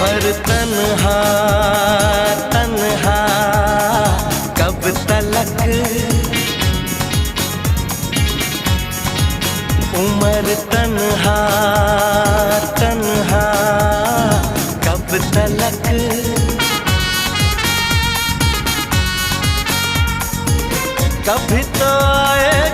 सफर तन्हा तन्हा कब तलक, उम्र तन्हा तन्हा कब तलक। कभी तो आए